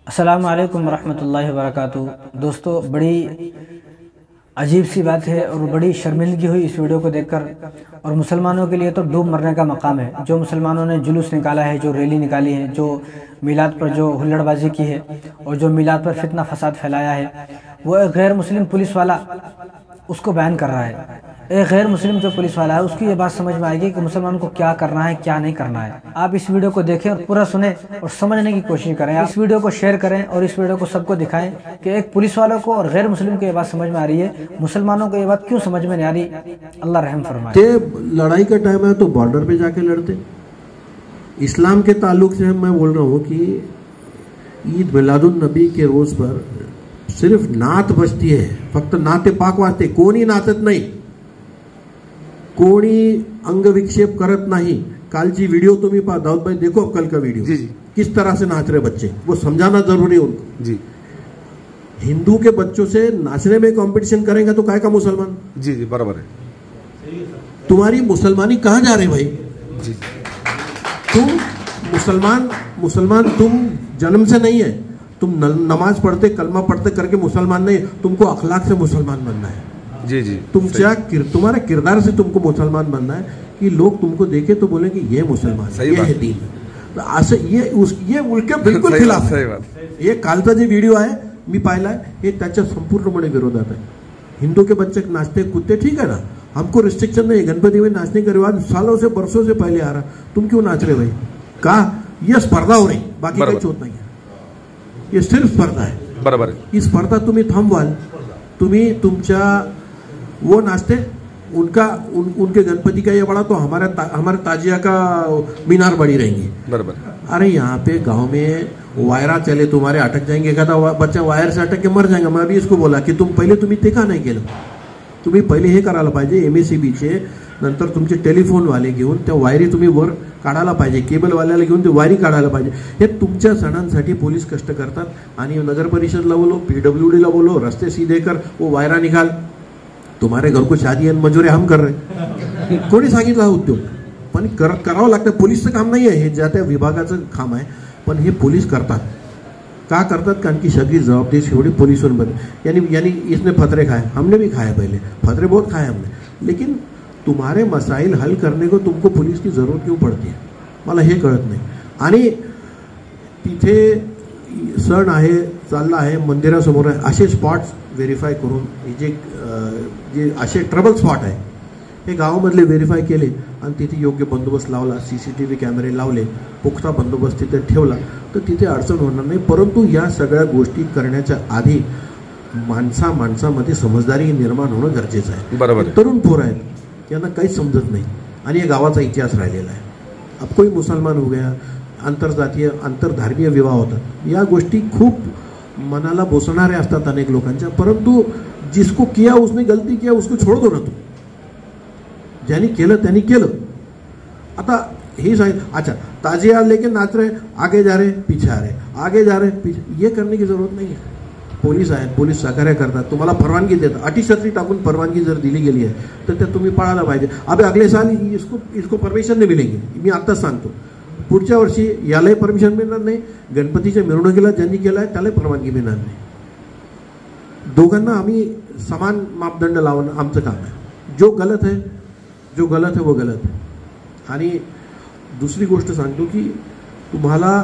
अस्सलामु अलैकुम वरहमतुल्लाहि वबरकातुहू। दोस्तों, बड़ी अजीब सी बात है और बड़ी शर्मिंदगी हुई इस वीडियो को देखकर। और मुसलमानों के लिए तो डूब मरने का मकाम है। जो मुसलमानों ने जुलूस निकाला है, जो रैली निकाली है, जो मिलाद पर जो हुल्लड़बाजी की है और जो मिलाद पर फितना फसाद फैलाया है, वो एक गैर मुस्लिम पुलिस वाला उसको बयान कर रहा है। एक गैर मुस्लिम जो पुलिस वाला है उसकी ये बात समझ में आएगी कि मुसलमानों को क्या करना है, क्या नहीं करना है। आप इस वीडियो को देखें और पूरा सुने और समझने की कोशिश करें। आप इस वीडियो को शेयर करें और इस वीडियो को सबको दिखाएं कि एक पुलिस वालों को और गैर मुस्लिम को ये बात समझ में आ रही है, मुसलमानों को ये बात क्यों समझ में नहीं आ रही। अल्लाह रहम फरमाए। लड़ाई का टाइम है तो बॉर्डर पे जाके लड़ते। इस्लाम के ताल्लुक से मैं बोल रहा हूँ कि ईद मिलादुन नबी के रोज पर सिर्फ नात बजती है, फक्त नाते पाक वाजते, कोणी नाचत नाही, कोणी अंगविक्षेप करत नहीं। कालची वीडियो तुम्ही पहा, दाऊद भाई देखो अब कल का वीडियो जी। किस तरह से नाच रहे बच्चे, वो समझाना जरूरी है उनको जी। हिंदू के बच्चों से नाचने में कंपटीशन करेंगे तो काय का मुसलमान जी जी बराबर है। तुम्हारी मुसलमानी कहाँ जा रहे भाई जी। तुम मुसलमान तुम जन्म से नहीं है। तुम नमाज पढ़ते कलमा पढ़ते करके मुसलमान नहीं, तुमको अखलाक से मुसलमान बनना है जी जी। तुम्हारे किरदार से तुमको मुसलमान बनना है कि लोग तुमको देखे तो बोले कि ये मुसलमान है, ये है दीन। तो असं ये उलके बिलकुल खिलाफ है। ये कालचा जे व्हिडिओ आहे मी पाहिलाय, हे त्याच्या संपूर्णपणे विरोधात है। हिंदू के बच्चे नाचते कूदते, ठीक है ना, हमको रिस्ट्रिक्शन नहीं। गणपति में नाचने का रिवाज सालों से बरसों से पहले आ रहा, तुम क्यों नाच रहे भाई? का ये स्पर्धा हो रही, बाकी काही होत नाही। ये सिर्फ स्पर्धा है, बरोबर है। ही स्पर्धा तुम्ही थांबवाल, तुम्ही तुमच्या वो नाचते उनके गणपति का ये बड़ा तो हमारे ताजिया का मीनार बड़ी रहेंगी, बराबर। अरे यहाँ पे गांव में वायरा चले, तुम्हारे अटक जाएंगे, एखादा बच्चा वायर से अटक के मर जाएगा। मैं अभी इसको बोला की तुम्ही ते का नाही केलं? तुम्ही पहिले हे करायला पाहिजे, MACBचे नंतर तुमचे टेलिफोन वाले घेऊन त्या वायरी तुम्ही वर काढायला पाहिजे, केबल वाल्याला घेऊन ते वायरी काढायला पाहिजे। हे तुमच्या सणांसाठी पोलीस कष्ट करतात आणि नगर परिषदला बोलो, PWDला बोलो, रस्ते सीधे कर, वो वायरा निकाल। तुम्हारे घर को शादी आणि मजुरी हम कर रहे, कोणी सांगितलं हा उद्योग? पण करावं लागतं। पोलीसचं काम नाही आहे हे, ज्या त्या विभागाचं काम आहे, पण हे पोलीस करतात। का करतात? कारण की सगळी जवाबदारी शेवटी पोलिसों पर। यानी इसने फतरे खाए, हमने भी खाए, पहले फतरे बहुत खाए हमने, लेकिन तुम्हारे मसाइल हल करने को तुमको पुलिस की जरूरत क्यों पड़ती है, मला हे कळत नाही। आणि तिथे सण आहे, चालला आहे, मंदिरासमोर आहे, असे स्पॉट्स व्हेरीफाय करून जे असे ट्रबल स्पॉट आहे हे गावामधले व्हेरीफाय केले आणि तिथे योग्य बंदोबस्त लावला, CCTV कॅमेरे लावले, पुख्ता बंदोबस्त तिथे ठेवला, तर तिथे अडचण होणार नाही। परंतु या सगळ्या गोष्टी करण्याच्या आधी माणसामध्ये समजदारी निर्माण होणं गरजेचं आहे, बरोबर। तरुण पोर आहेत, यांना काहीच समजत नाही आणि या गावाचा इतिहास राहिलेला आहे। अब कोई मुसलमान हो गया, आंतरजातीय आंतरधर्मीय विवाह होतात, या गोष्टी खूप मनाला बोसणाऱ्या असतात अनेक लोकांच्या। परंतु जिसको किया उसने गलती किया, उसको छोड़ दो ना तुम। ज्यांनी केलं त्यांनी केलं। आता हे सांगितलं, अच्छा ताजिया लेके नाच रहे, आगे जा रहे पीछे आ रहे, आगे जा रहे पीछे, ये करने की जरूरत नाही है। पोलीस आहेत, पोलीस सहकार्य करतात, तुम्हाला परवानगी देतात, अटीशर्ती टाकून परवानगी जर दिली गेली आहे तर त्या तुम्ही पाळायला पाहिजे। अबे अगले साल इसको परमिशन नाही मिळेगी, मी आत्ताच सांगतो। पुढच्या वर्षी यालाही परमिशन मिळणार नाही, गणपतीच्या मिरवणुकीला ज्यांनी केलं आहे त्यालाही परवानगी मिळणार नाही। दोघांना आम्ही समान मापदंड लावणं आमचं काम आहे। जो गलत है वो गलत है। आणि दुसरी गोष्ट सांगतो की तुम्हाला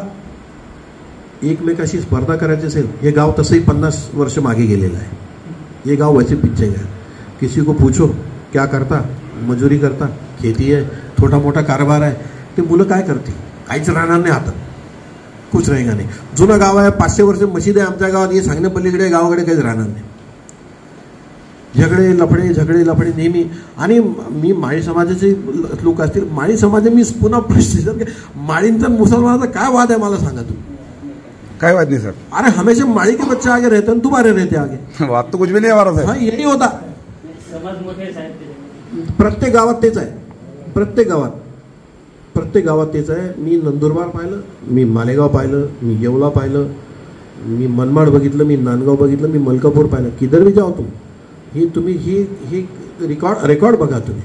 एकमेकाशी स्पर्धा करायची असेल, हे गाव तसंही 50 वर्ष मागे गेलेलं आहे। ये गाव वैसे पीछे गया। किसी को पूछो क्या करता, मजुरी करता, खेती है, छोटा मोठा कारभार आहे, ते मुलं काय करतील? काहीच राहणार नाही, आता कुछ रहेगा नाही। जुनं गाव आहे, 500 वर्ष मशीद आहे आमच्या गावात, हे सांगण्या पलीकडे गावाकडे काहीच राहणार नाही। झगडे लफडे नेहमी। आणि मी माळी समाजाचे लोक असतील, माळी समाज मी पुन्हा प्रश्न, माळींचा मुसलमानाचा काय वाद आहे मला सांगा तुम्ही? काय बात नहीं सर। अरे हमेशा माड़ी के बच्चे आगे रहते हैं, तुम्हारे रहते आगे। बात तो कुछ भी नहीं हमारा सर। हाँ, यही होता। प्रत्येक गावात तेच आहे, प्रत्येक गावात तेच आहे। मी नंदुरबार पाहिलं, मी मालेगाव पाहिलं, मी येवला पाहिलं, मी मनमाड बघितलं, मी नांदगाव बघितलं, मी मलकापूर पाहिलं। किधर भी जाओ तुम्ही ही रिकॉर्ड बघा तुम्ही।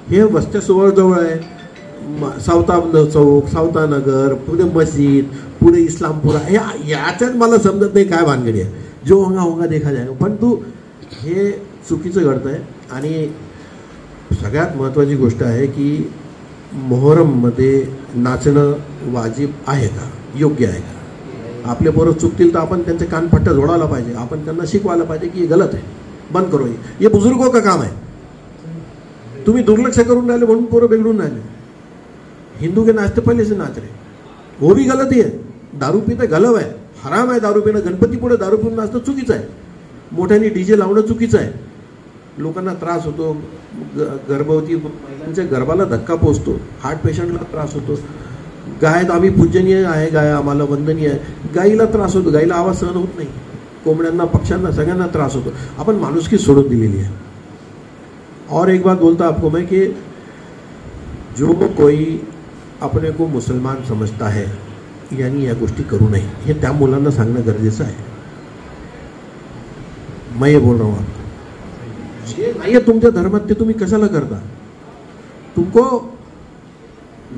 हे वस्त्या जवळ आहे, सावता चौक, सावता नगर, पुढे मस्जिद, पुढे इस्लामपुरा, याच्यात मला समजत नाही काय भानगडी आहे. जो होंगा होंगा देखा जाएगा. पण तू हे चुकीचं घडतंय. आणि सगळ्यात महत्त्वाची गोष्ट आहे की मोहरममध्ये नाचणं वाजिब आहे का, योग्य आहे का. आपले पोरं चुकतील तर आपण त्यांचे कानपट्ट्या जोडायला पाहिजे. आपण त्यांना शिकवायला पाहिजे की हे गलत आहे, बंद करो. ये बुजुर्गों का काम आहे. तुम्ही दुर्लक्ष करून राहिले म्हणून पोरं बिघडून राहिले. हिंदू के नाचते पहले से नाच रहे, वो भी गलत ही है. दारू पिणं गलव आहे, हराम आहे दारू पिणं. गणपती पुढे दारू पिऊन नाचणं चुकीचं आहे. मोठ्याने डीजे लावणं चुकीचं आहे. लोकांना त्रास होतो. गर्भवती महिलांच्या गर्भाला धक्का पोचतो. हार्ट पेशंटला त्रास होतो. गाय आम्ही पूजनीय आहे, गाय आम्हाला वंदनीय आहे. गाईला त्रास होतो, गाईला आवाज सहन होत नाही. कोंबड्यांना, पक्ष्यांना, सगळ्यांना त्रास होतो. आपण माणुसकी सोडून दिलेली आहे. और एक बात बोलता आपको मैं कि जो कोई अपने को मुसलमान समझता है यानी या गोष्टी करू नये, हे त्या मुलांना सांगणं गरजेचं आहे. मैं ये बोल रहा हूँ आपको, जे नाही आहे तुमच्या धर्मात ते तुम्ही कशाला करता. तुमको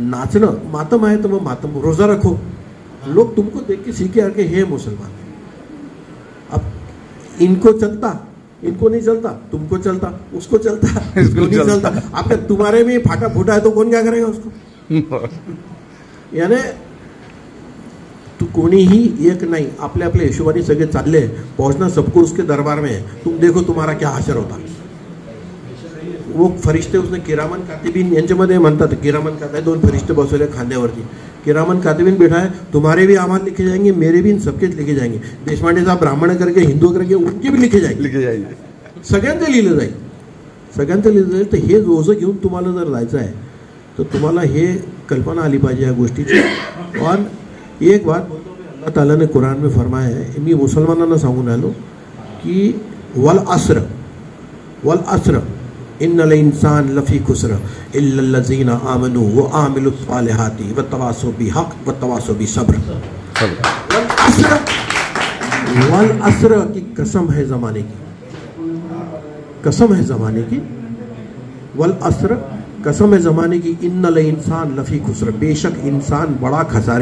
नाचणं मातम आहे तर मग मातम, रोजा रखो. लोग तुमको देख के सीखे आके हे मुसलमान. अब इनको चलता, इनको नहीं चलता, तुमको चलता, उसको चलता, इसको नहीं चलता. आपके तुम्हारे में फाटा फूटा है तो कौन क्या करेगा उसको. यानी तू कोणीही एक नाही, आपल्या आपल्या हिशोबाने सगळे चालले. पहुंचना सबको उसके दरबार में है. तुम देखो तुम्हारा क्या हाशर होता. वो फरिश्ते उसने किरामन कातिबीन यांच्यामध्ये म्हणतात. किरामन कातिबीन, दोन फरिश्ते बसवले खांद्यावरती. किरामन कातिबीन बैठा है, तुम्हारे भी अमाल लिखे जाएंगे, मेरे भी, सबके लिखे जाएंगे. देशपांडे साहब ब्राह्मण करके, हिंदू करके, उनके भी लिखे जाएंगे. सगळ्यांचं लिहिलं जाईल, सगळ्यांचं लिहिलं जाईल. तर हे रोजं घेऊन तुम्हाला जर जायचं आहे तर तुम्हाला हे कल्पना आली पाहिजे या गोष्टीची. और एक बात अल्लाह ताला ने कुरान में फरमाया है, मी मुसलमानांना सांगून आलो की वल अस्र इन्नल इंसान लफी खुस्र इल्लल्लज़ीना आमनू व आमिलुस सालिहाति व तवासौ बिहक़ व तवासौ बिसब्र. वल अस्र की कसम है ज़माने की, कसम है ज़माने की. वल अस्र कसम है ज़माने की. इन्नल इंसान लफी खुस्र, बेशक इंसान बड़ा खसारे